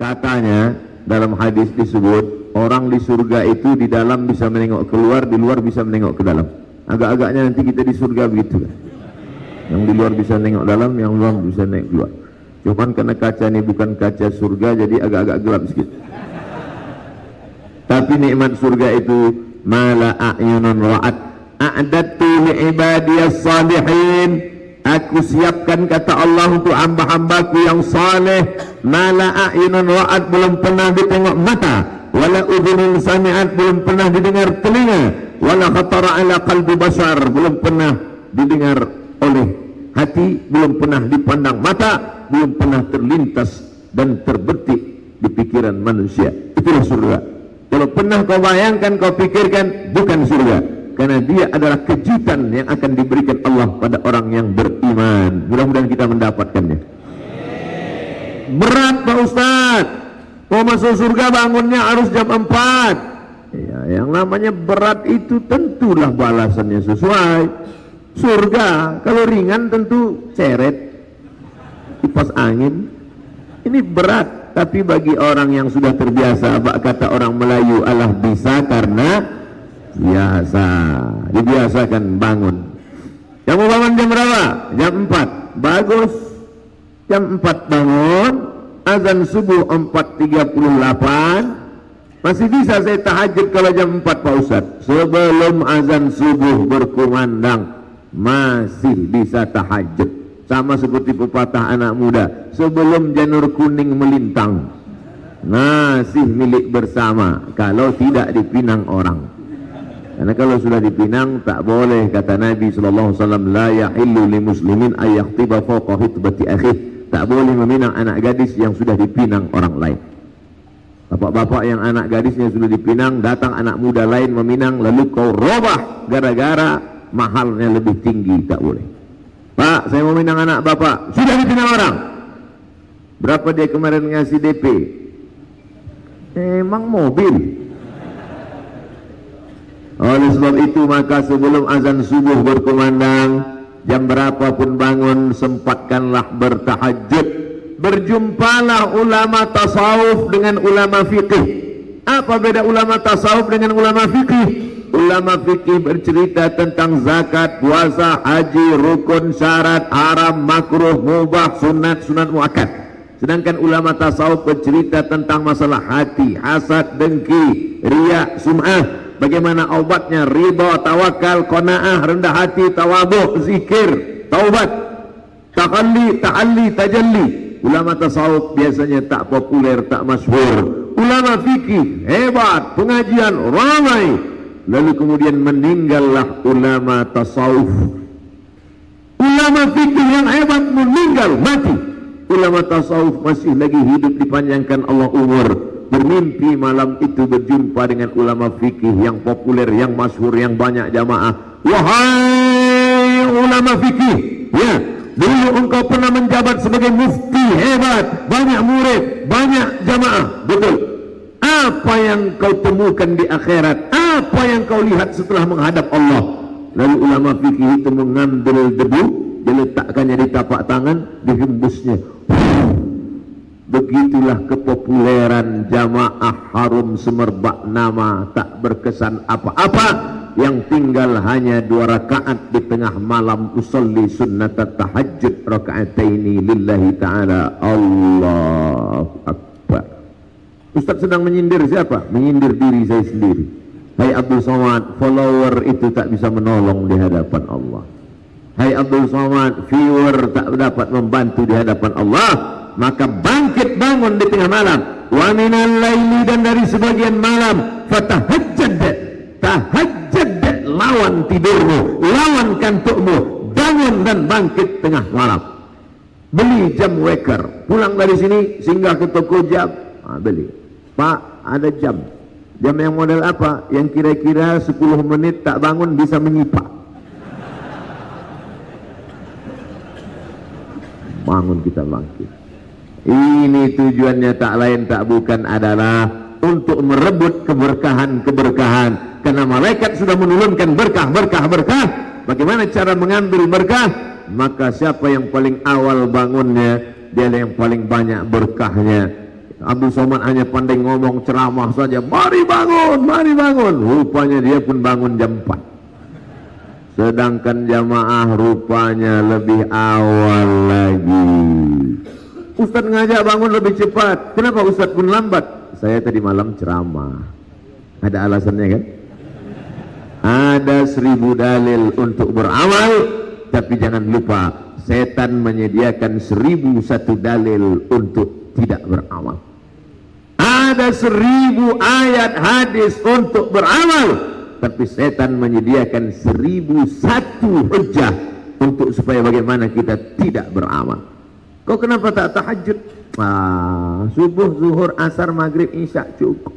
Katanya dalam hadis disebut orang di surga itu di dalam bisa menengok keluar, di luar bisa menengok ke dalam. Agak-agaknya nanti kita di surga begitu. Yang di luar bisa nengok dalam, yang luar bisa nengok keluar. Cuman karena kaca ini bukan kaca surga, jadi agak-agak gelap sedikit. Tapi nikmat surga itu mala a'yunun ra'at a'dadtu li'ibadiyas salihin. Aku siapkan, kata Allah, untuk hamba-hambaku yang saleh, mala a'yunun ra'at, belum pernah ditengok mata, wala udhunun sami'at, belum pernah didengar telinga, wala khatara ala qalbi bashar, belum pernah didengar oleh hati, belum pernah dipandang mata, belum pernah terlintas dan terbetik di pikiran manusia. Itulah surga. Kalau pernah kau bayangkan, kau pikirkan, bukan surga, karena dia adalah kejutan yang akan diberikan Allah pada orang yang beriman. Mudah-mudahan kita mendapatkannya. Berat Pak Ustaz, mau masuk surga bangunnya harus jam 4. Ya, yang namanya berat itu tentulah balasannya sesuai. Surga kalau ringan tentu ceret, kipas angin. Ini berat, tapi bagi orang yang sudah terbiasa, kata orang Melayu, alah bisa karena biasa. Dibiasakan bangun. Yang mau bangun jam berapa? Jam 4. Bagus. Jam 4 bangun, azan subuh 4.38. Masih bisa saya tahajud kalau jam 4 Pak Ustaz. Sebelum azan subuh berkumandang masih bisa tahajud. Sama seperti pepatah anak muda, sebelum janur kuning melintang masih milik bersama, kalau tidak dipinang orang. Karena kalau sudah dipinang tak boleh, kata Nabi sallallahu alaihi wasallam, la yahillu li muslimin ay yakhtiba fawqa khitbati akhih. Tak boleh meminang anak gadis yang sudah dipinang orang lain. Bapak-bapak yang anak gadisnya sudah dipinang, datang anak muda lain meminang, lalu kau robah gara-gara mahalnya lebih tinggi, tak boleh. Pak, saya mau minang anak bapak, sudah dipinang orang. Berapa dia kemarin ngasih DP? Emang mobil. Oleh sebab itu, maka sebelum azan subuh berkumandang, jam berapapun bangun, sempatkanlah bertahajud. Berjumpalah ulama tasawuf dengan ulama fikih. Apa beda ulama tasawuf dengan ulama fikih? Ulama fikih bercerita tentang zakat, puasa, haji, rukun, syarat, haram, makruh, mubah, sunat, sunat muakkad. Sedangkan ulama tasawuf bercerita tentang masalah hati, hasad, dengki, riya, sum'ah. Bagaimana obatnya? Ridha, tawakal, qanaah, rendah hati, tawadhu, zikir, taubat, takalli, ta'alli, tajalli. Ulama tasawuf biasanya tak populer, tak masyhur. Ulama fikih hebat, pengajian ramai. Lalu kemudian meninggallah ulama tasawuf. Ulama fikih yang hebat meninggal, mati. Ulama tasawuf masih lagi hidup, dipanjangkan Allah umur. Bermimpi malam itu berjumpa dengan ulama fikih yang populer, yang masyhur, yang banyak jamaah. Wahai ulama fikih, ya, dulu engkau pernah menjabat sebagai mufti hebat, banyak murid, banyak jamaah, betul. Apa yang kau temukan di akhirat? Apa yang kau lihat setelah menghadap Allah? Lalu ulama fikih itu mengambil debu, diletakkannya di tapak tangan, dihembusnya. Begitulah kepopuleran jamaah harum semerbak nama, tak berkesan apa-apa, yang tinggal hanya 2 rakaat di tengah malam, usolli sunnat tahajud raka'ataini lillahi ta'ala. Allahu Akbar. Ustaz sedang menyindir siapa? Menyindir diri saya sendiri. Hai Abdul Somad, follower itu tak bisa menolong di hadapan Allah. Hai Abdul Somad, viewer tak dapat membantu di hadapan Allah. Maka bangkit bangun di tengah malam, wa minal laili, dan dari sebagian malam, fatahajjad, tahajjad, lawan tidurmu, lawan kantukmu, bangun dan bangkit tengah malam. Beli jam waker, pulang dari sini singgah ke toko jam, beli. Pak, ada jam yang model apa? Yang kira-kira 10 menit tak bangun bisa menyipak. Bangun kita bangkit. Ini tujuannya tak lain tak bukan adalah untuk merebut keberkahan-keberkahan. Karena malaikat sudah menurunkan berkah. Bagaimana cara mengambil berkah? Maka siapa yang paling awal bangunnya, dia yang paling banyak berkahnya. Abdul Somad hanya pandai ngomong ceramah saja, mari bangun, mari bangun. Rupanya dia pun bangun jam 4. Sedangkan jamaah rupanya lebih awal lagi. Ustaz ngajak bangun lebih cepat. Kenapa Ustaz pun lambat? Saya tadi malam ceramah. Ada alasannya kan? Ada 1000 dalil untuk beramal, tapi jangan lupa setan menyediakan 1001 dalil untuk tidak beramal. Ada 1000 ayat hadis untuk beramal, tapi setan menyediakan 1001 hujah untuk supaya bagaimana kita tidak beramal. Kau kenapa tak tahajud? Subuh, zuhur, asar, maghrib, isya cukup.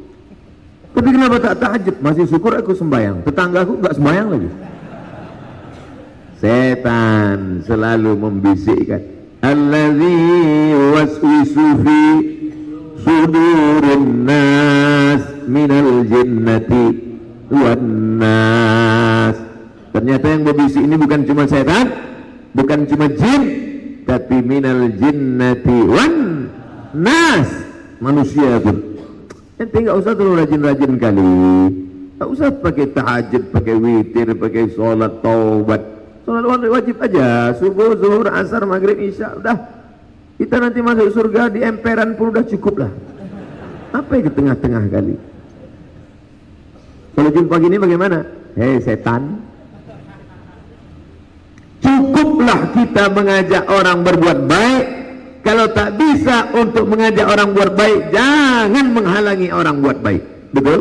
Tapi kenapa tak tahajud? Masih syukur aku sembahyang. Tetanggaku enggak sembahyang lagi. Setan selalu membisikkan, allazi waswisu fi sudurin nas minal jinnati wan nas. Ternyata yang berbisik ini bukan cuma setan, bukan cuma jin, tapi minal jinnati wan nas, manusia pun. Ente nggak usah terlalu rajin-rajin kali, nggak usah pakai tahajud, pakai witir, pakai sholat taubat. Sholat wajib aja, subuh, zuhur, asar, maghrib, isya, udah. Kita nanti masuk surga di emperan pun udah cukup lah. Apa yang ke tengah-tengah kali? Kalau jumpa gini bagaimana? Hei setan, cukuplah kita mengajak orang berbuat baik. Kalau tak bisa untuk mengajak orang buat baik, jangan menghalangi orang buat baik. Betul?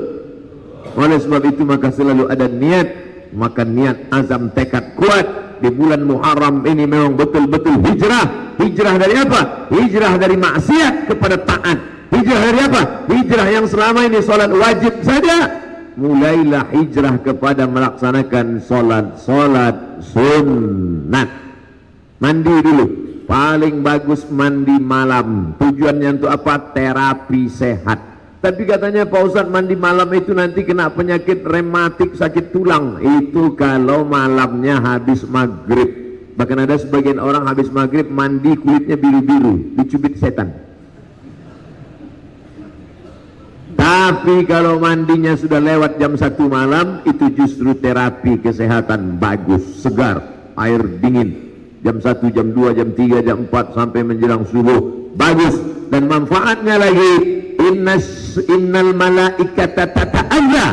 Oleh sebab itu maka selalu ada niat. Maka niat, azam, tekad kuat. Di bulan Muharram ini memang betul-betul hijrah. Hijrah dari apa? Hijrah dari maksiat kepada taat. Hijrah dari apa? Hijrah yang selama ini solat wajib saja, mulailah hijrah kepada melaksanakan solat sunnat. Mandi dulu. Paling bagus mandi malam. Tujuannya untuk apa? Terapi sehat. Tapi katanya Pak Ustadz, mandi malam itu nanti kena penyakit rematik, sakit tulang. Itu kalau malamnya habis maghrib. Bahkan ada sebagian orang habis maghrib mandi kulitnya biru-biru, dicubit setan. Tapi kalau mandinya sudah lewat jam 1 malam, itu justru terapi kesehatan, bagus, segar, air dingin. Jam 1, jam 2, jam 3, jam 4 sampai menjelang subuh, bagus. Dan manfaatnya lagi, innal malaikata tata'adza,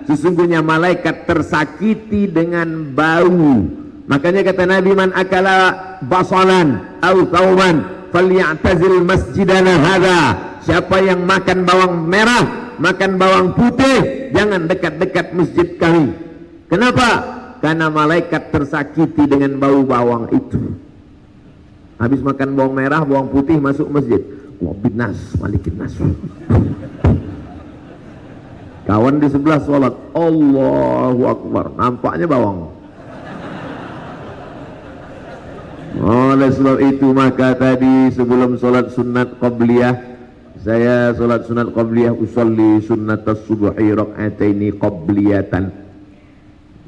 sesungguhnya malaikat tersakiti dengan bau. Makanya kata Nabi, man akala basalan au thawman falyatazil masjidana hadza. Siapa yang makan bawang merah, makan bawang putih, jangan dekat-dekat masjid kami. Kenapa? Karena malaikat tersakiti dengan bau bawang itu. Habis makan bawang merah, bawang putih, masuk masjid, wabid nas, malikin nas. Kawan di sebelah sholat, Allahu Akbar, nampaknya bawang. Oleh sebab itu maka tadi sebelum sholat sunat qabliyah, saya sholat sunat qabliyah, usolli sunnatas subuhi rak'ataini qabliyatan.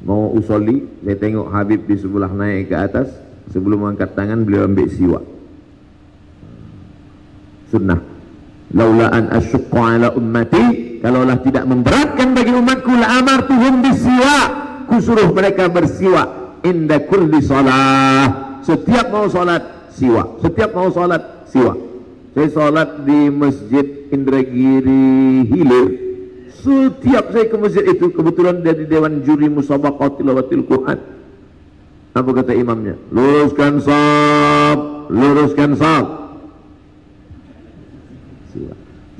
Mau usolli, saya tengok Habib di sebelah naik ke atas, sebelum angkat tangan beliau ambil siwak. Sunnah. Laula an asyqa ala ummati, kalaulah tidak memberatkan bagi umatku, la amartuhum bisiwak, kusuruh mereka bersiwak inda kulli salah. Setiap mau salat siwak, setiap mau salat siwak. Saya salat di Masjid Indragiri Hilir. Setiap saya ke masjid itu, kebetulan dari Dewan Juri Musabaqah Tilawatil Quran. Apa kata imamnya? Luruskan shaf, luruskan shaf.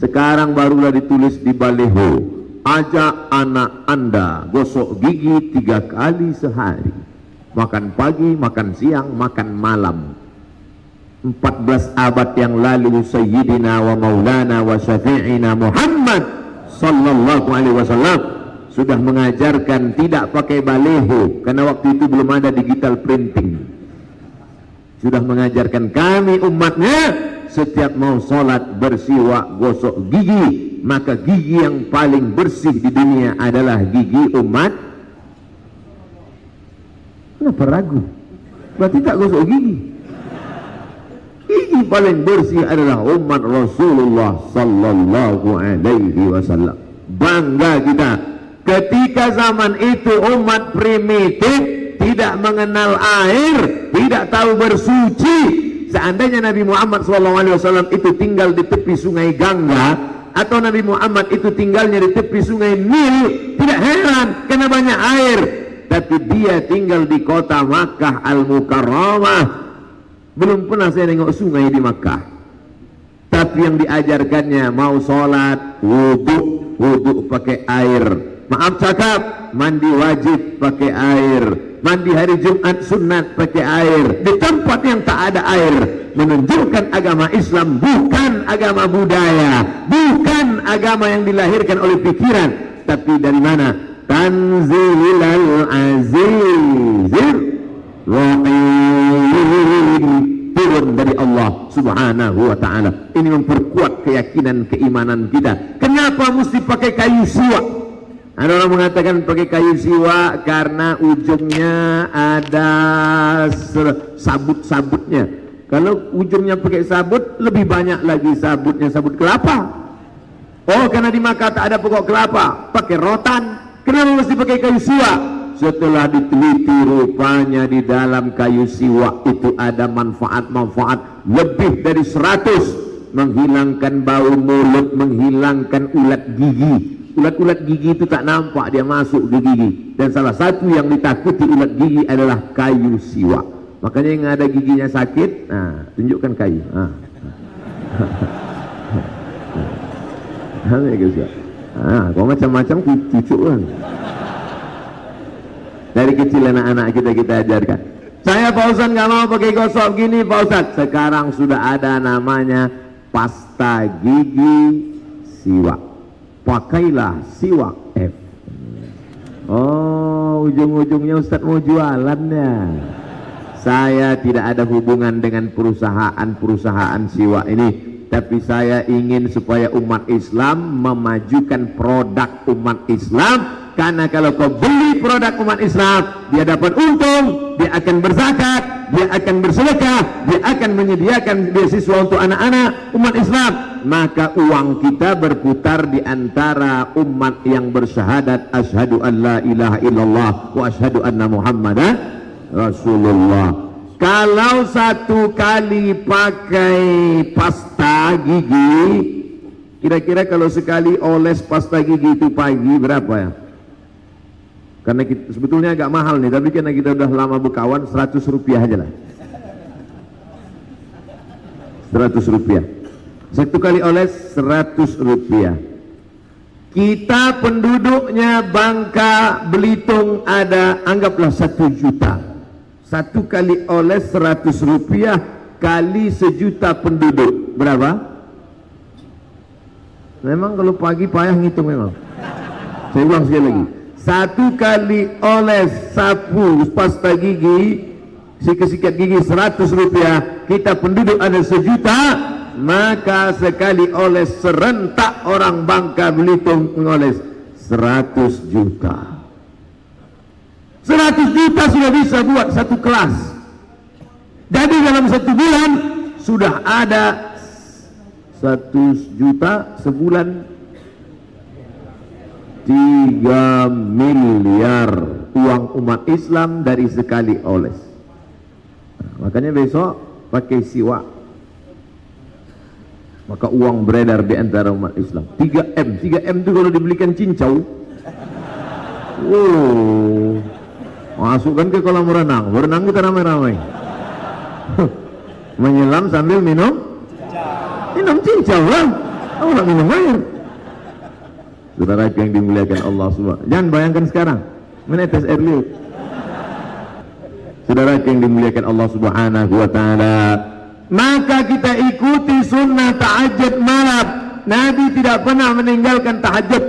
Sekarang barulah ditulis di baliho, ajak anak anda gosok gigi 3 kali sehari. Makan pagi, makan siang, makan malam. 14 abad yang lalu Sayyidina wa Maulana wa Syafi'ina Muhammad sallallahu alaihi wasallam sudah mengajarkan tidak pakai baleho, karena waktu itu belum ada digital printing. Sudah mengajarkan kami umatnya, setiap mau sholat bersiwak, gosok gigi. Maka gigi yang paling bersih di dunia adalah gigi umat. Kenapa ragu? Berarti tak gosok gigi. Gigi paling bersih adalah umat Rasulullah sallallahu alaihi wasallam. Bangga kita. Ketika zaman itu umat primitif, tidak mengenal air, tidak tahu bersuci. Seandainya Nabi Muhammad SAW itu tinggal di tepi sungai Gangga, atau Nabi Muhammad itu tinggalnya di tepi sungai Nil, tidak heran karena banyak air. Tapi dia tinggal di kota Makkah Al-Mukarramah. Belum pernah saya tengok sungai di Makkah. Tapi yang diajarkannya mau sholat, wudhu pakai air. Maaf cakap, mandi wajib pakai air, mandi hari Jumat sunat pakai air, di tempat yang tak ada air. Menunjukkan agama Islam bukan agama budaya, bukan agama yang dilahirkan oleh pikiran, tapi dari mana? Tanzilal azizir rahim, turun dari Allah subhanahu wa ta'ala. Ini memperkuat keyakinan keimanan kita. Kenapa mesti pakai kayu siwak? Ada orang mengatakan pakai kayu siwak karena ujungnya ada sabut-sabutnya. Kalau ujungnya pakai sabut, lebih banyak lagi sabutnya, sabut kelapa. Oh, karena di Makkah tak ada pokok kelapa, pakai rotan. Kenapa mesti pakai kayu siwak? Setelah diteliti, rupanya di dalam kayu siwak itu ada manfaat-manfaat lebih dari 100. Menghilangkan bau mulut, menghilangkan ulat gigi. Ulat-ulat gigi itu tak nampak, dia masuk ke gigi. Dan salah satu yang ditakuti ulat gigi adalah kayu siwak. Makanya yang ada giginya sakit, nah, tunjukkan kayu. Kalau macam-macam cucuk kan. Dari kecil anak-anak kita ajarkan. Saya Pak Ustaz nggak mau pakai gosok gini Pak Ustaz. Sekarang sudah ada namanya pasta gigi siwak. Pakailah siwak F. Oh, ujung-ujungnya Ustaz mau jualannya. Saya tidak ada hubungan dengan perusahaan siwak ini, tapi saya ingin supaya umat Islam memajukan produk umat Islam. Karena kalau kau beli produk umat Islam, dia dapat untung, dia akan berzakat, dia akan bersedekah, dia akan menyediakan beasiswa untuk anak-anak umat Islam. Maka uang kita berputar di antara umat yang bersyahadat asyhadu an la ilaha illallah wa asyhadu anna muhammadan rasulullah. Kalau satu kali pakai pasta gigi, kira-kira kalau sekali oles pasta gigi itu pagi berapa ya? Karena kita, sebetulnya agak mahal nih, tapi karena kita udah lama berkawan, 100 rupiah aja lah. 100 rupiah. Satu kali oles 100 rupiah. Kita penduduknya Bangka Belitung ada, anggaplah 1 juta. Satu kali oles 100 rupiah kali 1 juta penduduk. Berapa? Memang kalau pagi payah ngitung memang. Saya ulang sekali lagi. Satu kali oles sapu pasta gigi, sikat gigi 100 rupiah, kita penduduk ada 1 juta, maka sekali oles serentak orang Bangka Belitung mengoles 100 juta. 100 juta sudah bisa buat satu kelas. Jadi dalam 1 bulan sudah ada 1 juta sebulan 3 miliar uang umat Islam dari sekali oles. Nah, makanya besok pakai siwak, maka uang beredar di antara umat Islam. 3M itu kalau dibelikan cincau, masukkan ke kolam berenang kita ramai-ramai. Menyelam sambil minum cincau lah. Oh, nak minum air. Saudara yang dimuliakan Allah SWT, jangan bayangkan sekarang menetes air liur. Saudara yang dimuliakan Allah Subhanahu wa ta'ala, maka kita ikuti sunnah tahajud malam. Nabi tidak pernah meninggalkan tahajud.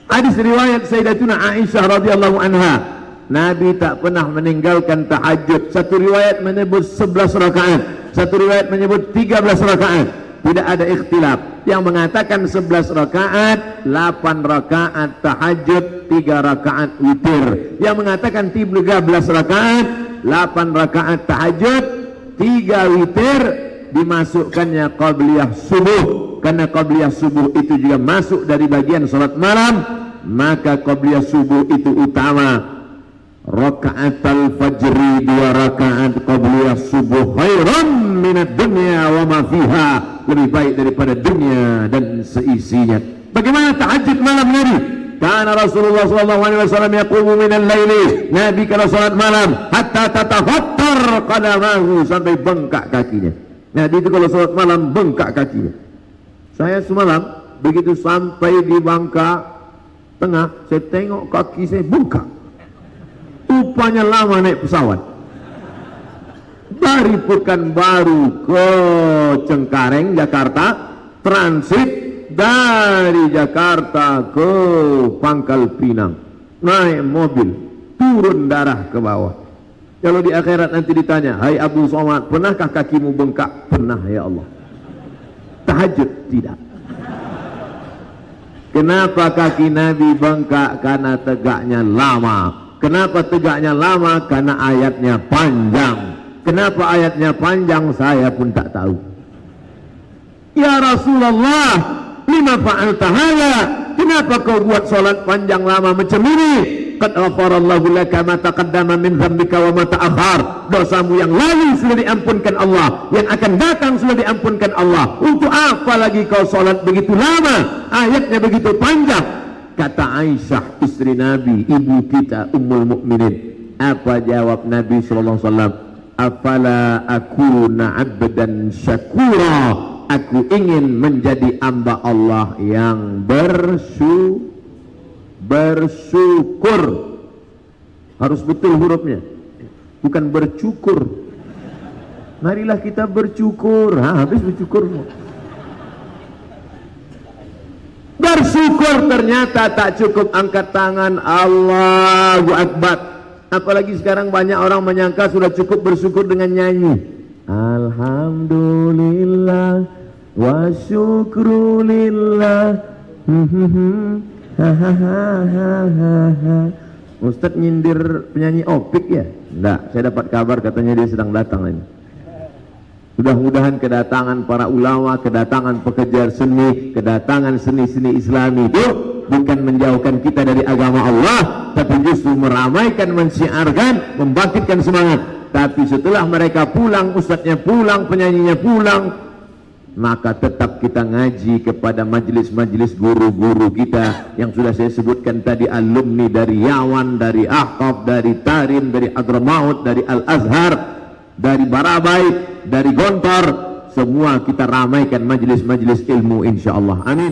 Hadis riwayat Sayyidatuna Aisyah radhiyallahu anha, Nabi tak pernah meninggalkan tahajud. Satu riwayat menyebut 11 rakaat, satu riwayat menyebut 13 rakaat. Tidak ada ikhtilaf. Yang mengatakan 11 rakaat, 8 rakaat tahajud, 3 rakaat witir. Yang mengatakan 13 rakaat, 8 rakaat tahajud, 3 witir dimasukkannya qabliyah subuh, karena qabliyah subuh itu juga masuk dari bagian salat malam, maka qabliyah subuh itu utama. Raka'atul fajri 2 rakaat qabliyah subuh khairan minad dunya wa ma fiha, lebih baik daripada dunia dan seisinya. Bagaimana tahajud malam Nabi? Karena Rasulullah SAW yaqumu minal laili, Nabi kalau salat malam hatta tatafattar qadamahu, sampai bengkak kakinya. Nabi itu kalau salat malam bengkak kakinya. Saya semalam begitu sampai di Bangka Tengah, saya tengok kaki saya bengkak. Rupanya lama naik pesawat dari Pekanbaru ke Cengkareng, Jakarta, transit dari Jakarta ke Pangkal Pinang, naik mobil, turun darah ke bawah. Kalau di akhirat nanti ditanya, hai Abu Somad, pernahkah kakimu bengkak? Pernah ya Allah. Tahajud? Tidak. Kenapa kaki Nabi bengkak? Karena tegaknya lama. Kenapa tegaknya lama? Karena ayatnya panjang. Kenapa ayatnya panjang? Saya pun tak tahu. Ya Rasulullah, lima fa'alta hadza? Kenapa kau buat salat panjang lama macam ini? Qad ghafarallahu laka ma taqaddama min dzambika wa ma ta'akhkhar. Dosamu yang lalu sudah diampunkan Allah, yang akan datang sudah diampunkan Allah. Untuk apa lagi kau salat begitu lama? Ayatnya begitu panjang. Kata Aisyah, istri Nabi, ibu kita, Ummul Mukminin, apa jawab Nabi sallallahu alaihi wasallam? Afala akuna 'abdan syakura? Aku ingin menjadi hamba Allah yang bersyukur. Harus betul hurufnya, bukan bercukur. Marilah kita bercukur. Habis bercukur. Bersyukur ternyata tak cukup angkat tangan Allahu Akbar. Apalagi sekarang banyak orang menyangka sudah cukup bersyukur dengan nyanyi. Alhamdulillah wa syukrulillah. Ustadz nyindir penyanyi opik ya? Enggak, saya dapat kabar katanya dia sedang datang ini. Mudah-mudahan kedatangan para ulama, kedatangan pekerja seni, kedatangan seni-seni Islami itu bukan menjauhkan kita dari agama Allah, tapi justru meramaikan, mensiarkan, membangkitkan semangat. Tapi setelah mereka pulang, ustadznya pulang, penyanyinya pulang, maka tetap kita ngaji kepada majelis-majelis guru-guru kita yang sudah saya sebutkan tadi, alumni dari Yawan, dari Ahqaf, dari Tarin, dari Hadramaut, dari Al-Azhar, dari Barabai, dari Gontor, semua kita ramaikan majelis-majelis ilmu insyaallah. Amin.